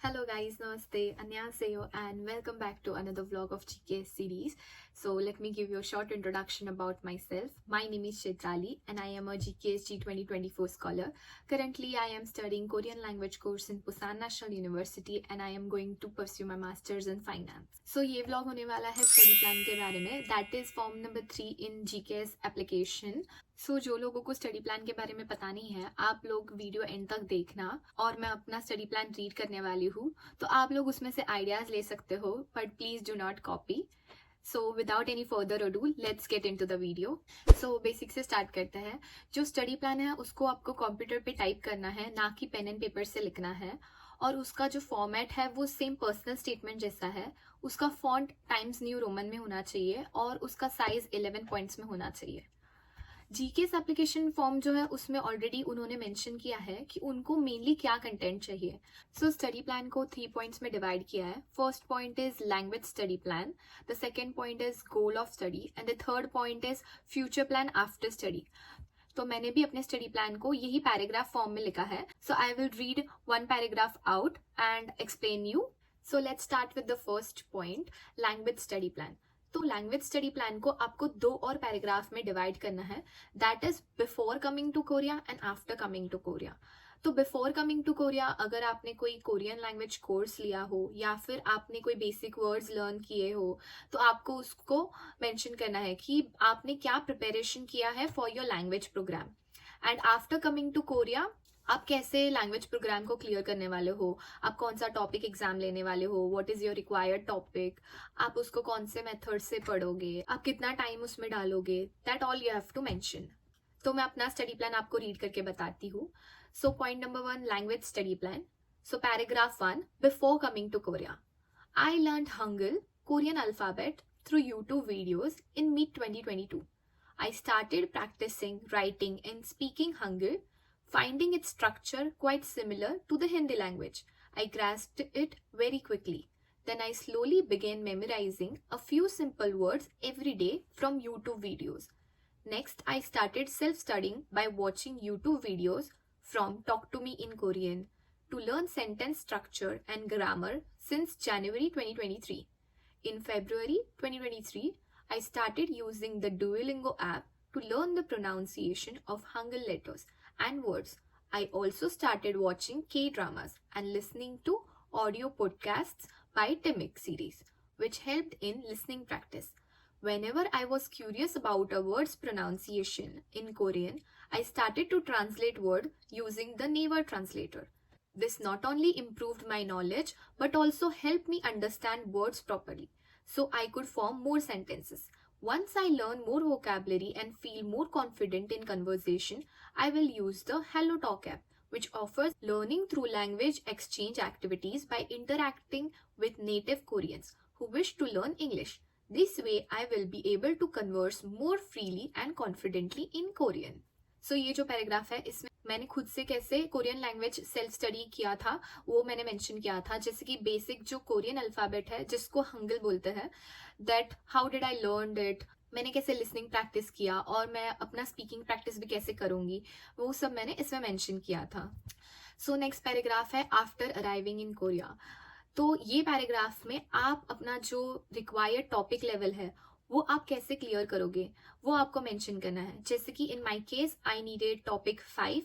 Hello guys, namaste, annyeonghaseyo and welcome back to another vlog of GKS series. So let me give you a short introduction about myself. My name is Shetrali and I am a GKSG 2024 scholar. Currently I am studying Korean language course in Busan National University and I am going to pursue my masters in finance. So ये vlog होने वाला है study plan के बारे में. That is form number 3 in GKS application. सो जो लोगों को स्टडी प्लान के बारे में पता नहीं है, आप लोग वीडियो एंड तक देखना और मैं अपना स्टडी प्लान रीड करने वाली हूँ, तो आप लोग उसमें से आइडियाज ले सकते हो, but please do not copy. So without any further ado let's get into the video. So basic से स्टार्ट करते हैं. जो स्टडी प्लान है उसको आपको कंप्यूटर पे टाइप करना है, ना कि पेन एंड पेपर से लिखना है. और उसका जो फॉर्मेट है वो सेम पर्सनल स्टेटमेंट जैसा है. उसका फॉन्ट टाइम्स न्यू रोमन में होना चाहिए और उसका साइज 11 पॉइंट्स में होना चाहिए. जीकेएस एप्लीकेशन फॉर्म जो है उसमें ऑलरेडी उन्होंने मेंशन किया है कि उनको मेनली क्या कंटेंट चाहिए. सो स्टडी प्लान को 3 पॉइंट्स में डिवाइड किया है. First point is language study plan, the second point is goal of study and the third point is future plan after study. तो मैंने भी अपने स्टडी प्लान को यही पैराग्राफ फॉर्म में लिखा है. So I will read one paragraph out and explain you. So let's start with the first point, language study plan. तो लैंग्वेज स्टडी प्लान को आपको 2 और पैराग्राफ में डिवाइड करना है. That is before coming to Korea and after coming to Korea. तो before coming to Korea, अगर आपने कोई कोरियन लैंग्वेज कोर्स लिया हो या फिर आपने कोई बेसिक वर्ड्स लर्न किए हो, तो आपको उसको मेंशन करना है कि आपने क्या प्रिपरेशन किया है for your language program. And after coming to Korea, आप कैसे लैंग्वेज प्रोग्राम को क्लियर करने वाले हो, आप कौन सा टॉपिक एग्जाम लेने वाले हो, what is your required topic, आप उसको कौन से मेथड से पढ़ोगे, आप कितना टाइम उसमें डालोगे, that all you have to mention. तो मैं अपना स्टडी प्लान आपको रीड करके बताती हूँ. So point number 1, language study plan. So paragraph 1, before coming to Korea. I learned Hangul Korean alphabet through YouTube videos in mid 2022. I started practicing writing and speaking Hangul, finding its structure quite similar to the Hindi language. I grasped it very quickly. Then I slowly began memorizing a few simple words every day from YouTube videos. Next, I started self-studying by watching YouTube videos from Talk to Me in Korean to learn sentence structure and grammar since January 2023. In February 2023, I started using the Duolingo app to learn the pronunciation of Hangul letters and words. I also started watching K-dramas and listening to audio podcasts by Timik series, which helped in listening practice. Whenever I was curious about a word's pronunciation in Korean, I started to translate word using the Naver translator. This not only improved my knowledge but also helped me understand words properly, so I could form more sentences. Once I learn more vocabulary and feel more confident in conversation, I will use the Hello Talk app, which offers learning through language exchange activities by interacting with native Koreans who wish to learn English. This way, I will be able to converse more freely and confidently in Korean. So ये जो paragraph है इसमें मैंने खुद से कैसे Korean language self study किया था वो मैंने मेंशन किया था. जैसे कि बेसिक जो कोरियन अल्फाबेट है जिसको हंगल बोलते हैं, that how did I learn it, मैंने कैसे लिसनिंग प्रैक्टिस किया और मैं अपना स्पीकिंग प्रैक्टिस भी कैसे करूंगी, वो सब मैंने इसमें मेंशन किया था. सो नेक्स्ट पैराग्राफ है आफ्टर अराइविंग इन कोरिया. तो ये पैराग्राफ में आप अपना जो रिक्वायर्ड टॉपिक लेवल है वो आप कैसे क्लियर करोगे वो आपको मेंशन करना है. जैसे कि in my case I needed topic 5,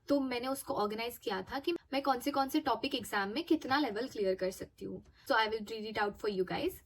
तो मैंने उसको ऑर्गेनाइज किया था कि मैं कौन से टॉपिक एग्जाम में कितना लेवल क्लियर कर सकती हूँ. So I will read it out for you guys.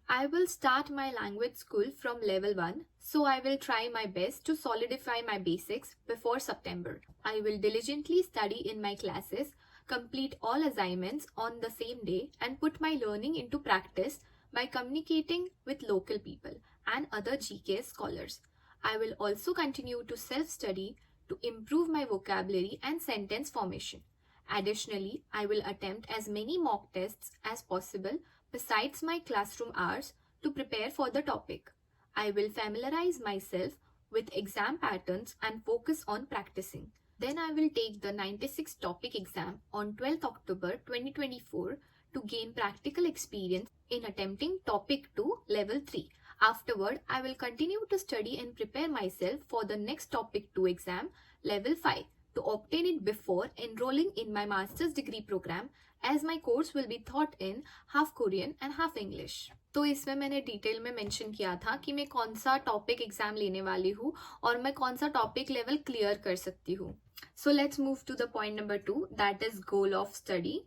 I will start my language school from level 1, so I will try my best to solidify my basics before September. I will diligently study in my classes, complete all assignments on the same day, and put my learning into practice by communicating with local people and other GKS scholars. I will also continue to self-study to improve my vocabulary and sentence formation. Additionally, I will attempt as many mock tests as possible besides my classroom hours to prepare for the topic. I will familiarize myself with exam patterns and focus on practicing. Then I will take the 96 topic exam on 12th October 2024 to gain practical experience in attempting topic 2 level 3. Afterward, I will continue to study and prepare myself for the next topic 2 exam level 5 to obtain it before enrolling in my master's degree program, as my course will be taught in half Korean and half English. तो इसमें मैंने detail में mention किया था कि मैं कौन सा टॉपिक एग्जाम लेने वाली हूँ और मैं कौन सा टॉपिक लेवल क्लियर कर सकती हूँ. So let's move to the point number 2, that is goal of study.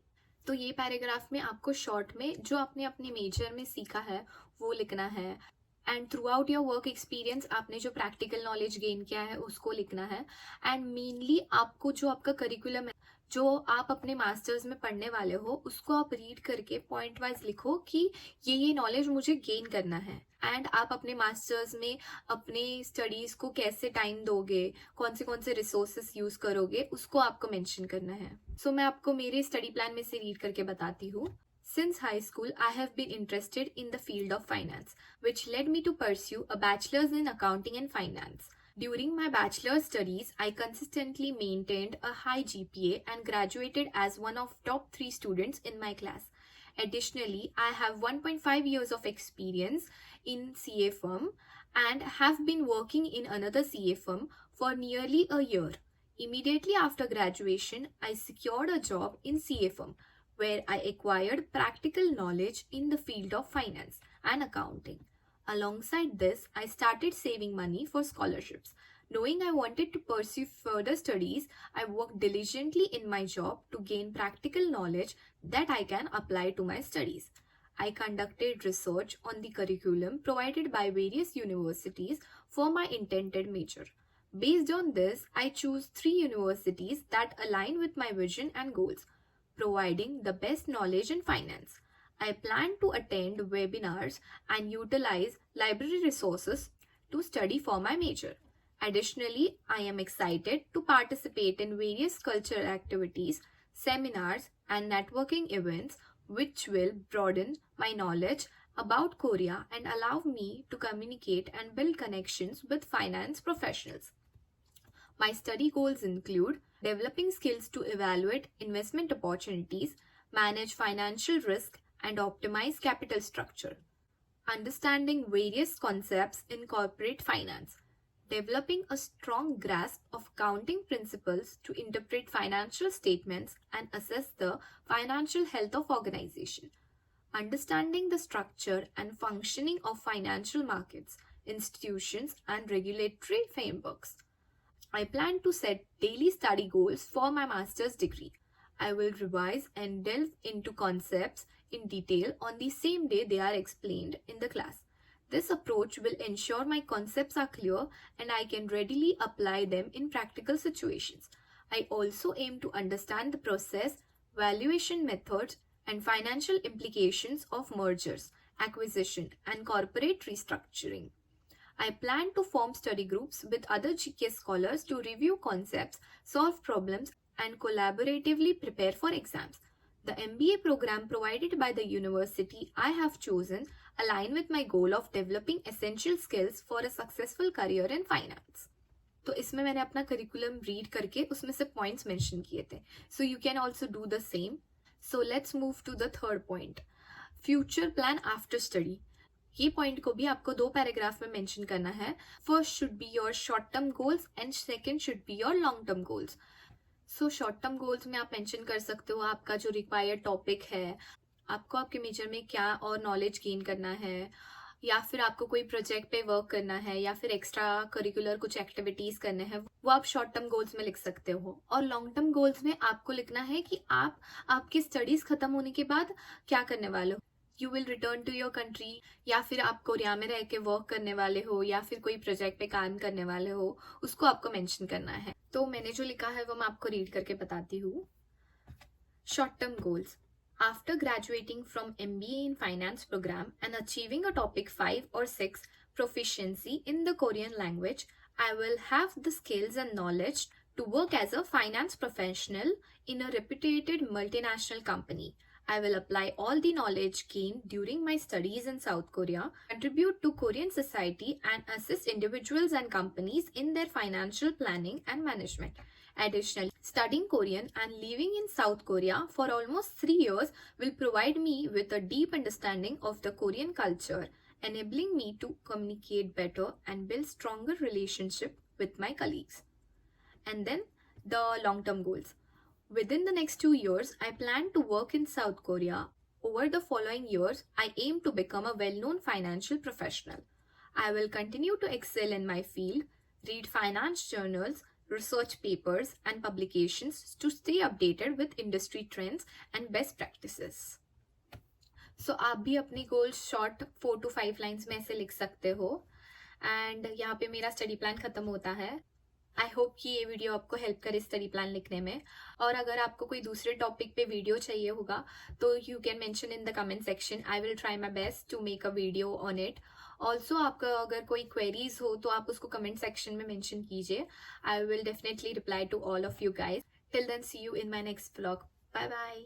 तो ये पैराग्राफ में आपको शॉर्ट में जो आपने अपने मेजर में सीखा है वो लिखना है, and through out your work experience आपने जो प्रैक्टिकल नॉलेज गेन किया है उसको लिखना है. एंड मेनली आपको जो आपका करिकुलम है, जो आप अपने मास्टर्स में पढ़ने वाले हो, उसको आप रीड करके पॉइंट वाइज लिखो कि ये नॉलेज मुझे गेन करना है. एंड आप अपने मास्टर्स में अपने स्टडीज को कैसे टाइम दोगे, कौन से रिसोर्सेस यूज करोगे, उसको आपको मेंशन करना है. सो मैं आपको मेरे स्टडी प्लान में से रीड करके बताती हूँ. Since high school, I have been interested in the field of finance, which led me to pursue a bachelor's in accounting and finance. During my bachelor's studies, I consistently maintained a high GPA and graduated as one of top 3 students in my class. Additionally, I have 1.5 years of experience in CA firm and have been working in another CA firm for nearly a year. Immediately after graduation, I secured a job in CA firm, where I acquired practical knowledge in the field of finance and accounting. Alongside this, I started saving money for scholarships. Knowing I wanted to pursue further studies, I worked diligently in my job to gain practical knowledge that I can apply to my studies. I conducted research on the curriculum provided by various universities for my intended major. Based on this, I chose 3 universities that align with my vision and goals, providing the best knowledge in finance. I plan to attend webinars and utilize library resources to study for my major. Additionally, I am excited to participate in various cultural activities, seminars, and networking events which will broaden my knowledge about Korea and allow me to communicate and build connections with finance professionals. My study goals include developing skills to evaluate investment opportunities, manage financial risk, and optimize capital structure. Understanding various concepts in corporate finance. Developing a strong grasp of accounting principles to interpret financial statements and assess the financial health of organization. Understanding the structure and functioning of financial markets, institutions, and regulatory frameworks. I plan to set daily study goals for my master's degree. I will revise and delve into concepts in detail on the same day they are explained in the class. This approach will ensure my concepts are clear and I can readily apply them in practical situations. I also aim to understand the process, valuation methods, and financial implications of mergers, acquisition, and corporate restructuring. I plan to form study groups with other GK scholars to review concepts, solve problems, and collaboratively prepare for exams. The MBA program provided by the university I have chosen align with my goal of developing essential skills for a successful career in finance. तो इसमें मैंने अपना curriculum read करके उसमें से points mention किए थे. So you can also do the same. So let's move to the third point, future plan after study. ये पॉइंट को भी आपको 2 पैराग्राफ में मेंशन करना है. First should be your short term goals and second should be your long term goals. So short term goals में आप mention कर सकते हो आपका जो रिक्वायर्ड टॉपिक है, आपको आपके मेजर में क्या और नॉलेज गेन करना है, या फिर आपको कोई प्रोजेक्ट पे वर्क करना है, या फिर एक्स्ट्रा करिकुलर कुछ एक्टिविटीज करने हैं, वो आप शॉर्ट टर्म गोल्स में लिख सकते हो. और लॉन्ग टर्म गोल्स में आपको लिखना है कि आप आपकी स्टडीज खत्म होने के बाद क्या करने वाले हो. You will return to your country, या फिर आप कोरिया में रह के वर्क करने वाले हो, या फिर कोई प्रोजेक्ट पे काम करने वाले हो, उसको आपको मेंशन करना है. तो मैंने जो लिखा है वो मैं आपको रीड करके बताती हूँ. Short term goals. After graduating from MBA in Finance program and achieving a topic 5 or 6 proficiency in the Korean language, I will have the skills and knowledge to work as a finance professional in a reputed multinational company. I will apply all the knowledge gained during my studies in South Korea, contribute to Korean society, and assist individuals and companies in their financial planning and management. Additionally, studying Korean and living in South Korea for almost 3 years will provide me with a deep understanding of the Korean culture, enabling me to communicate better and build stronger relationship with my colleagues. And then the long-term goals. Within the next 2 years, I plan to work in South Korea. Over the following years, I aim to become a well-known financial professional. I will continue to excel in my field, read finance journals, research papers, and publications to stay updated with industry trends and best practices. So आप भी अपनी goals short 4 to 5 lines में ऐसे लिख सकते हो. And यहाँ पे मेरा स्टडी प्लान खत्म होता है. आई होप कि ये वीडियो आपको हेल्प करे स्टडी प्लान लिखने में. और अगर आपको कोई दूसरे टॉपिक पे वीडियो चाहिए होगा तो you can mention in the comment section. I will try my best to make a video on it. Also आपका अगर कोई क्वेरीज हो तो आप उसको कमेंट सेक्शन में मेंशन कीजिए. I will definitely reply to all of you guys. Till then see you in my next vlog. Bye bye.